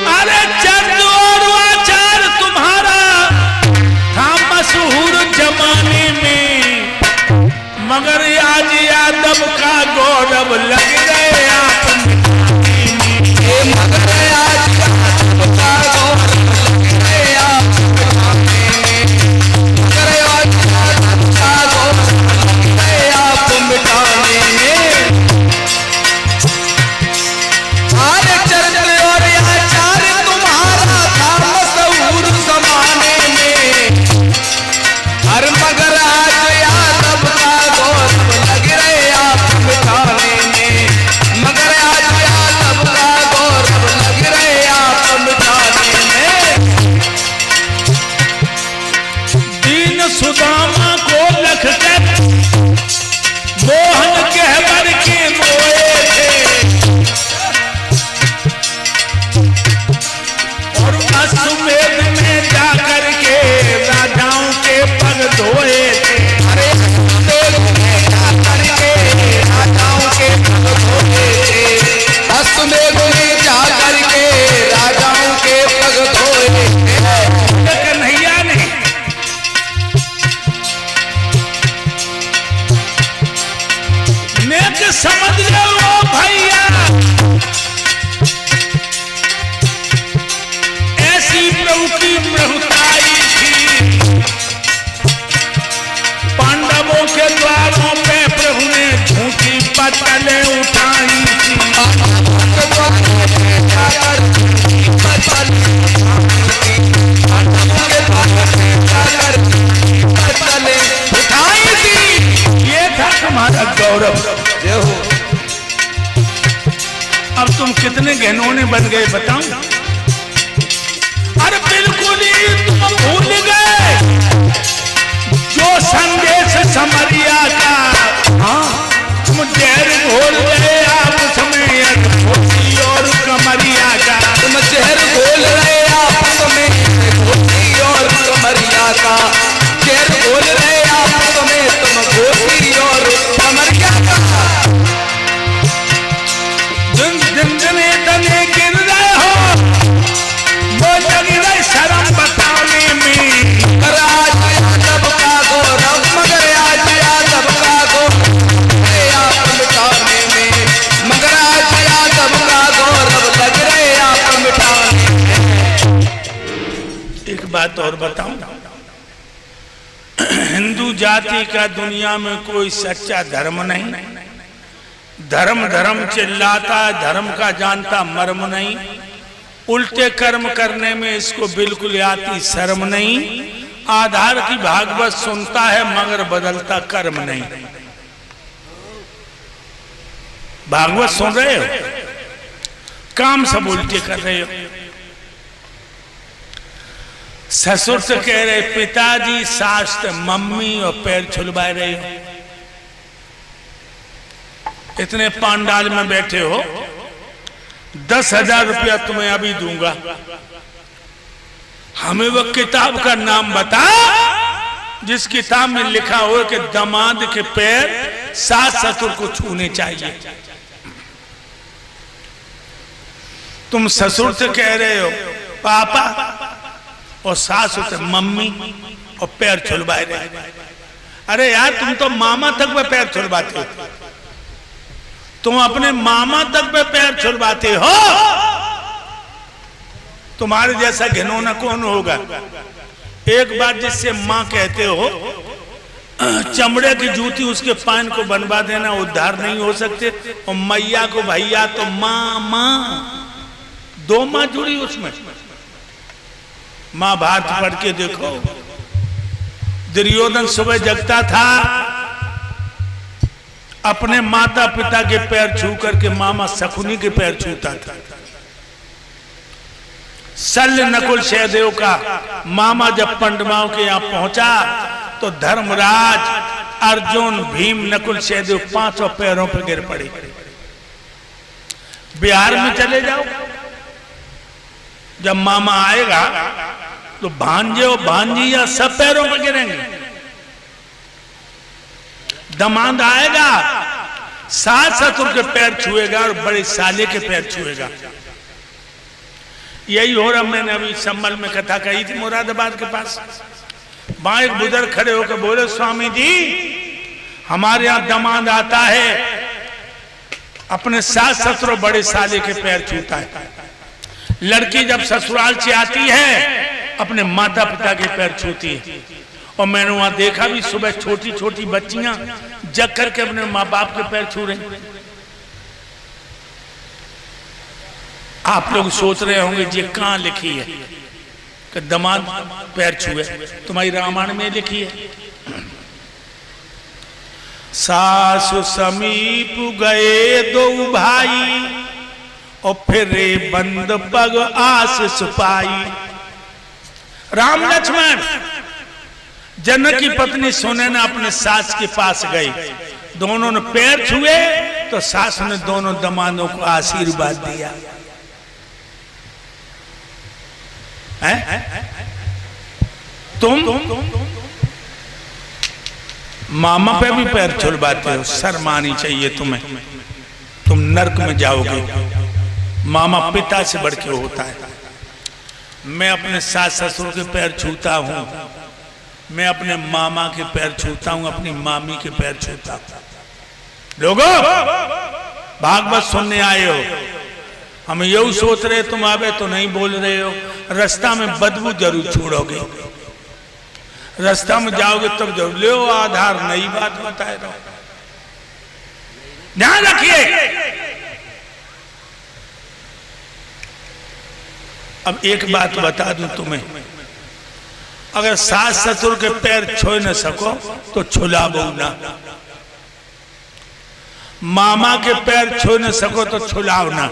अरे चंद और आचार तुम्हारा था मशहूर जमाने में, मगर आज यादव का गौरव लग गए आप में। मगर आज यादव का गौरव लग गए आप में। मगर आज यादव का गौरव लग गए आप मिटाने में। अरे चंद और आचार तुम्हारा था मशहूर जमाने में, अरे मगर आज यादव का गौरव लग रहे आप मिटाने में। मगर आज यादव का गौरव लग रहे आप मिटाने में। दीन सुदामा को लख कर मोहन कहवर के मोए थे, और अश्वमेध में जाकर के राजाओं के पग धोए थे। अरे अश्वमेध में जाकर के राजाओं के पग धोए थे। अश्वमेध में जाकर के राजाओं के पग धोए थे। कन्हैया ने नेक समझ लो भैया, ऐसी प्रभु की प्रभुताई थी। पांडवों के द्वारों पे प्रभु ने झूठी पत्तलें उठाई थी। पांडवों के द्वारों पे जाकर झूठी पत्तलें उठाई थी। ये था तुम्हारा गौरव। अब तुम कितने घिनौने बन गए बताऊं? अरे बिल्कुल ही तुम भूल गए जो संदेश समरिया का। हाँ, तुम जहर घोल गए आप उसमें घोटी और कमरिया का। तुम जहर घोल रहे आप उसमें घोटी और कमरिया का। जहर घोल रहे आप उसमें तुम घोटी और कमरिया का। जिंदने तने गिर रहे हो, वो लग रहे शर्म बताने में। मगर आज यादव का गौरव, मगर आज यादव का गौरव आप मिटाने में। मगर आज यादव का गौरव लग रहे आप मिटाने में। एक बात और बताऊं, हिंदू जाति का दुनिया में कोई सच्चा धर्म नहीं। धर्म धर्म चिल्लाता है, धर्म का जानता मर्म नहीं। उल्टे कर्म करने में इसको बिल्कुल आती शर्म नहीं। आधार की भागवत सुनता है मगर बदलता कर्म नहीं। भागवत सुन रहे हो, काम सब उल्टे कर रहे हो। ससुर से कह रहे पिताजी, सास से मम्मी, और पैर छुलवा रहे हो। इतने पांडाल में बैठे हो, 10,000 रुपया तुम्हें अभी दूंगा, हमें वो किताब का नाम बता जिस किताब में लिखा हो कि दामाद के पैर सास ससुर को छूने चाहिए। तुम ससुर से कह रहे हो पापा, और सास से मम्मी, और पैर छुलवा रहे। अरे यार, तुम तो मामा तक में पैर छुलवाते हो। तुम अपने मामा तक पे पैर छुलवाते हो। तुम्हारे जैसा घिनौना कौन होगा? एक बार जिससे माँ कहते हो, चमड़े की जूती उसके पान को बनवा देना, उद्धार नहीं हो सकते। और मैया को भैया, तो माँ माँ, दो माँ जुड़ी उसमें। माँ भारत पढ़ के देखो, दुर्योधन सुबह जगता था, अपने माता पिता के पैर छू करके मामा शकुनी के पैर छूता था। शल्य नकुल सहदेव का मामा जब पांडवों के यहाँ पहुंचा तो धर्मराज, अर्जुन, भीम, नकुल, सहदेव 5 पैरों पर गिर पड़े। बिहार में चले जाओ, जब मामा आएगा तो भांजे और भांजिया सब पैरों पर गिरेंगे। दमाद आएगा सास ससुर के पैर छुएगा और बड़े साले के पैर छुएगा। यही हो रहा। मैंने अभी संभल में कथा कही थी मुरादाबाद के पास। वहां एक बुजुर्ग खड़े होकर बोले, स्वामी जी हमारे यहाँ दामाद आता है, अपने सास ससुर और बड़े साले के पैर छूता है। लड़की जब ससुराल से आती है अपने माता पिता के पैर छूती है। और मैंने वहां देखा भी, सुबह छोटी छोटी बच्चियां जग करके अपने माँ बाप के पैर छू रही। आप लोग सोच रहे होंगे ये कहां लिखी है कि दामाद पैर छुए? तुम्हारी रामायण में लिखी है। सासु समीप गए दो भाई और फिरे बंद पग आस सुपाई। राम लक्ष्मण जनक की पत्नी सुनैना अपने सास के पास गई, दोनों ने पैर छुए तो सास ने दोनों दामादों को आशीर्वाद दिया। तुम मामा पे भी पैर छुलवाते हो, शर्म आनी चाहिए तुम्हें। तुम नरक में जाओगे। मामा पिता से बढ़ के होता है। मैं अपने सास ससुर के पैर छूता हूं, मैं अपने मामा के पैर छूता हूं, अपनी मामी के पैर छूता हूं। लोगों भागवत सुनने आए हो, हम यही सोच रहे तुम आवे तो नहीं बोल रहे हो। रास्ता में बदबू जरूर छोड़ोगे, रास्ता में जाओगे तब जरूर ले आधार। नई बात बताए रहो, ध्यान रखिए। अब एक बात बता दूं तुम्हें, अगर सास ससुर के पैर छू न सको तो छुलाओ ना। मामा के पैर छू न सको तो छुलाओ ना।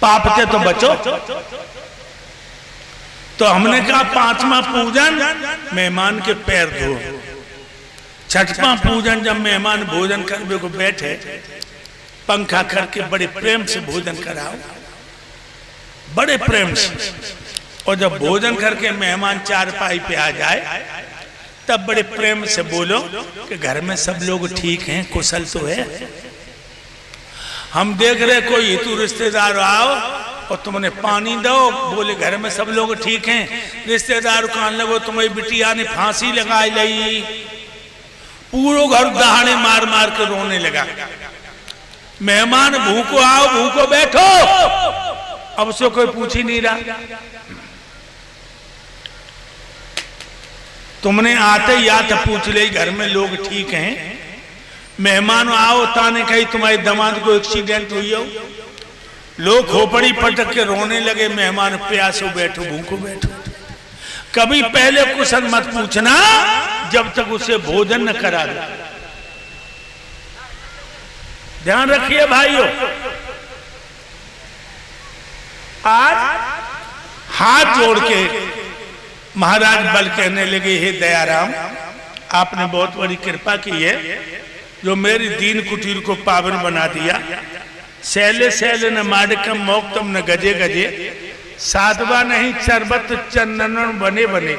पाप से तो बचो। तो हमने कहा पांचवा पूजन मेहमान के पैर धो। छठवां पूजन जब मेहमान भोजन करने को बैठे, पंखा करके बड़े प्रेम से भोजन कराओ, बड़े प्रेम से। और जब भोजन करके मेहमान चारपाई पे आ जाए तब बड़े प्रेम से बोलो कि घर में सब लोग ठीक हैं, कुशल तो है। हम देख रहे कोई हितू रिश्तेदार आओ और तुमने पानी दो, बोले घर में सब लोग ठीक हैं। रिश्तेदार कहने लगो तुम्हारी बिटिया ने फांसी लगाई ली। पूरा घर दहाड़े मार मार के रोने लगा। मेहमान भूखो आओ, भूखो बैठो, अब उससे कोई पूछ ही नहीं रहा। तुमने आते या तो पूछ ले घर में लोग ठीक हैं। मेहमान आओ ताने कही तुम्हारे दामाद को एक्सीडेंट हुई हो। लोग खोपड़ी पटक के रोने लगे। मेहमान प्यासो बैठो, भूखो बैठो। कभी पहले कुशल मत पूछना जब तक उसे भोजन न करा दो। ध्यान रखिए भाइयों। आज हाथ जोड़ के महाराज बल कहने लगे, हे दयाराम आपने बहुत बड़ी कृपा की है जो मेरी दीन कुटीर को पावन बना दिया। शैले शैले न माडकम मोक्तम न गजे गजे, साधवा नहीं शरबत चंदन बने बने।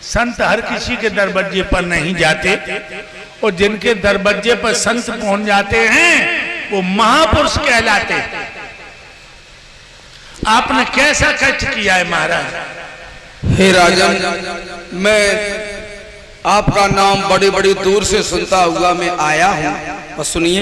संत हर किसी के दरवाजे पर नहीं जाते, और जिनके दरवाजे पर संत पहुंच जाते हैं वो महापुरुष कहलाते। आपने कैसा कष्ट किया है महाराज? हे राजन, मैं आपका नाम बड़ी बड़ी दूर से सुनता हुआ मैं आया हूं। और सुनिए,